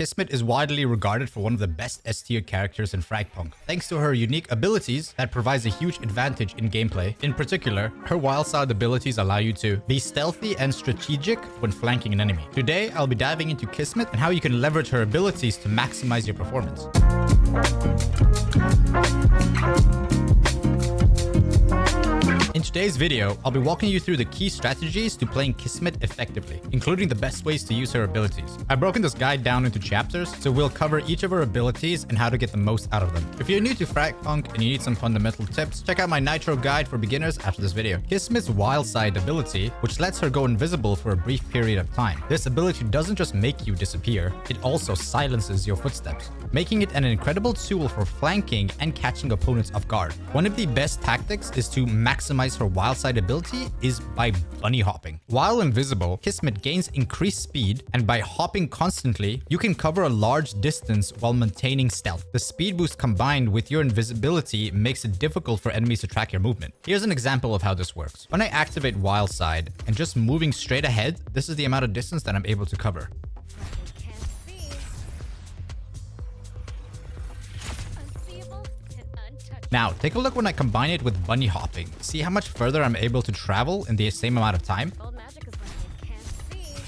Kismet is widely regarded for one of the best S-tier characters in Fragpunk, thanks to her unique abilities that provides a huge advantage in gameplay. In particular, her wild side abilities allow you to be stealthy and strategic when flanking an enemy. Today, I'll be diving into Kismet and how you can leverage her abilities to maximize your performance. In today's video, I'll be walking you through the key strategies to playing Kismet effectively, including the best ways to use her abilities. I've broken this guide down into chapters, so we'll cover each of her abilities and how to get the most out of them. If you're new to Fragpunk and you need some fundamental tips, check out my Nitro guide for beginners after this video. Kismet's wild side ability, which lets her go invisible for a brief period of time. This ability doesn't just make you disappear, it also silences your footsteps, making it an incredible tool for flanking and catching opponents off guard. One of the best tactics is to maximize her wild side ability is by bunny hopping. While invisible, Kismet gains increased speed, and by hopping constantly, you can cover a large distance while maintaining stealth. The speed boost combined with your invisibility makes it difficult for enemies to track your movement. Here's an example of how this works. When I activate wild side and just moving straight ahead, this is the amount of distance that I'm able to cover. Now, take a look when I combine it with bunny hopping. See how much further I'm able to travel in the same amount of time? Old magic is when you can't see.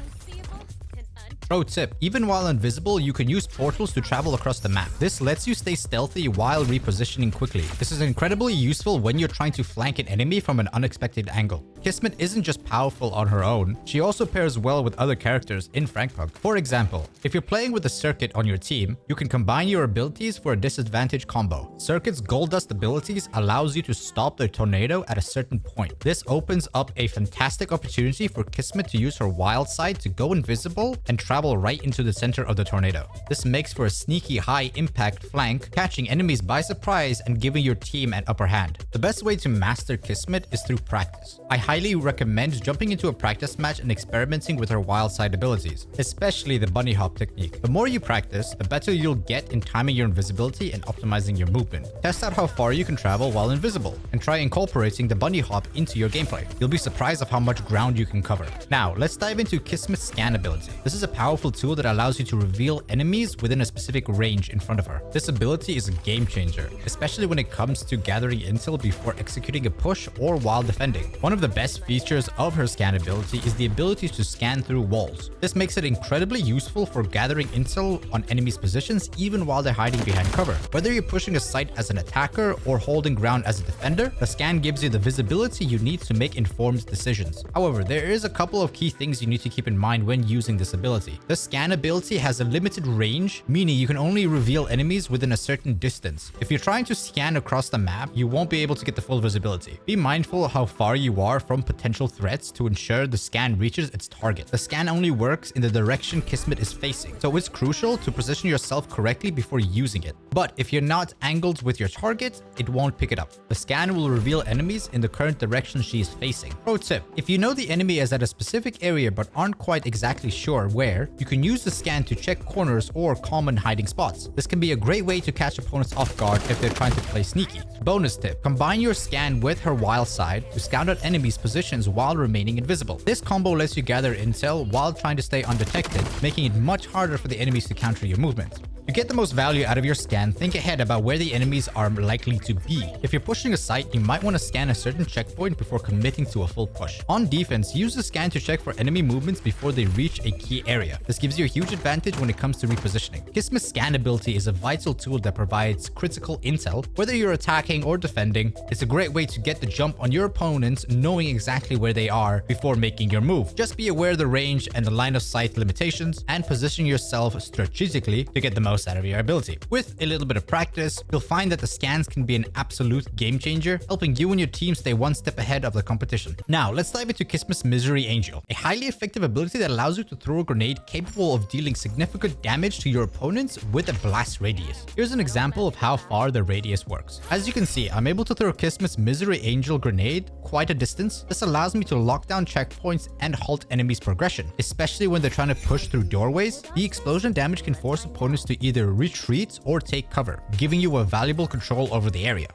Unseeable and untouched. Pro tip, even while invisible, you can use portals to travel across the map. This lets you stay stealthy while repositioning quickly. This is incredibly useful when you're trying to flank an enemy from an unexpected angle. Kismet isn't just powerful on her own, she also pairs well with other characters in Fragpunk. For example, if you're playing with a Circuit on your team, you can combine your abilities for a disadvantage combo. Circuit's Gold Dust abilities allows you to stop the tornado at a certain point. This opens up a fantastic opportunity for Kismet to use her wild side to go invisible and travel right into the center of the tornado. This makes for a sneaky high impact flank, catching enemies by surprise and giving your team an upper hand. The best way to master Kismet is through practice. I highly recommend jumping into a practice match and experimenting with her wild side abilities, especially the bunny hop technique. The more you practice, the better you'll get in timing your invisibility and optimizing your movement. Test out how far you can travel while invisible, and try incorporating the bunny hop into your gameplay. You'll be surprised of how much ground you can cover. Now, let's dive into Kismet's scan ability. This is a powerful tool that allows you to reveal enemies within a specific range in front of her. This ability is a game changer, especially when it comes to gathering intel before executing a push or while defending. One of the best features of her scan ability is the ability to scan through walls. This makes it incredibly useful for gathering intel on enemies' positions even while they're hiding behind cover. Whether you're pushing a site as an attacker or holding ground as a defender, the scan gives you the visibility you need to make informed decisions. However, there is a couple of key things you need to keep in mind when using this ability. The scan ability has a limited range, meaning you can only reveal enemies within a certain distance. If you're trying to scan across the map, you won't be able to get the full visibility. Be mindful of how far you are from potential threats to ensure the scan reaches its target. The scan only works in the direction Kismet is facing, so it's crucial to position yourself correctly before using it. But if you're not angled with your target, it won't pick it up. The scan will reveal enemies in the current direction she is facing. Pro tip, if you know the enemy is at a specific area but aren't quite exactly sure where, you can use the scan to check corners or common hiding spots. This can be a great way to catch opponents off guard if they're trying to play sneaky. Bonus tip, combine your scan with her wild side to scout out enemies' positions while remaining invisible. This combo lets you gather intel while trying to stay undetected, making it much harder for the enemies to counter your movement. To get the most value out of your scan, think ahead about where the enemies are likely to be. If you're pushing a site, you might want to scan a certain checkpoint before committing to a full push. On defense, use the scan to check for enemy movements before they reach a key area. This gives you a huge advantage when it comes to repositioning. Kismet's scan ability is a vital tool that provides critical intel. Whether you're attacking or defending, it's a great way to get the jump on your opponents knowing exactly where they are before making your move. Just be aware of the range and the line of sight limitations and position yourself strategically to get the most out of your ability. With a little bit of practice, you'll find that the scans can be an absolute game changer, helping you and your team stay one step ahead of the competition. Now, let's dive into Kismet's Misery Angel, a highly effective ability that allows you to throw a grenade capable of dealing significant damage to your opponents with a blast radius. Here's an example of how far the radius works. As you can see, I'm able to throw Kismet's Misery Angel grenade quite a distance. This allows me to lock down checkpoints and halt enemies' progression, especially when they're trying to push through doorways. The explosion damage can force opponents to either retreat or take cover, giving you a valuable control over the area.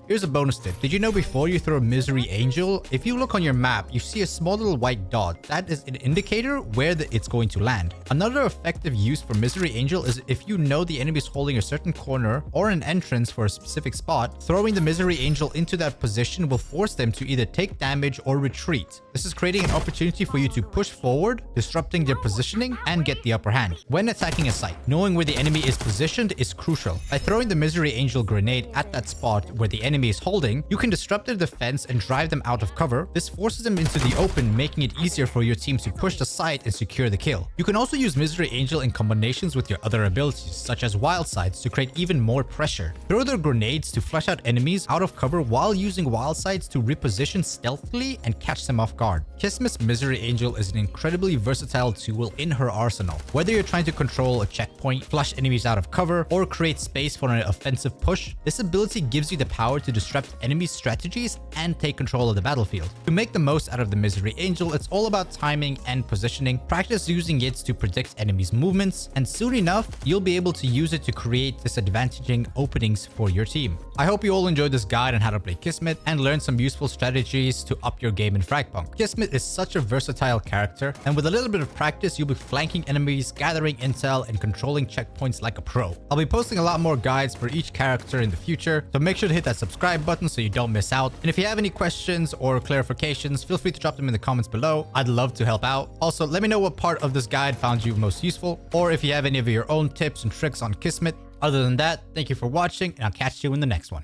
Here's a bonus tip. Did you know before you throw a Misery Angel, if you look on your map, you see a small little white dot. That is an indicator where it's going to land. Another effective use for Misery Angel is if you know the enemy is holding a certain corner or an entrance for a specific spot, throwing the Misery Angel into that position will force them to either take damage or retreat. This is creating an opportunity for you to push forward, disrupting their positioning, and get the upper hand. When attacking a site, knowing where the enemy is positioned is crucial. By throwing the Misery Angel grenade at that spot where the enemy is holding, you can disrupt their defense and drive them out of cover. This forces them into the open, making it easier for your team to push the site and secure the kill. You can also use Misery Angel in combinations with your other abilities, such as Wild Sides, to create even more pressure. Throw their grenades to flush out enemies out of cover while using Wild Sides to reposition stealthily and catch them off guard. Kismet's Misery Angel is an incredibly versatile tool in her arsenal. Whether you're trying to control a checkpoint, flush enemies out of cover, or create space for an offensive push, this ability gives you the power to disrupt enemy strategies and take control of the battlefield. To make the most out of the Misery Angel, it's all about timing and positioning. Practice using it to predict enemies' movements, and soon enough, you'll be able to use it to create disadvantaging openings for your team. I hope you all enjoyed this guide on how to play Kismet and learn some useful strategies to up your game in Fragpunk. Kismet is such a versatile character, and with a little bit of practice, you'll be flanking enemies, gathering intel, and controlling checkpoints like a pro. I'll be posting a lot more guides for each character in the future, so make sure to hit that subscribe button so you don't miss out. And if you have any questions or clarifications, feel free to drop them in the comments below. I'd love to help out. Also, let me know what part of this guide found you most useful, or if you have any of your own tips and tricks on Kismet. Other than that, thank you for watching, and I'll catch you in the next one.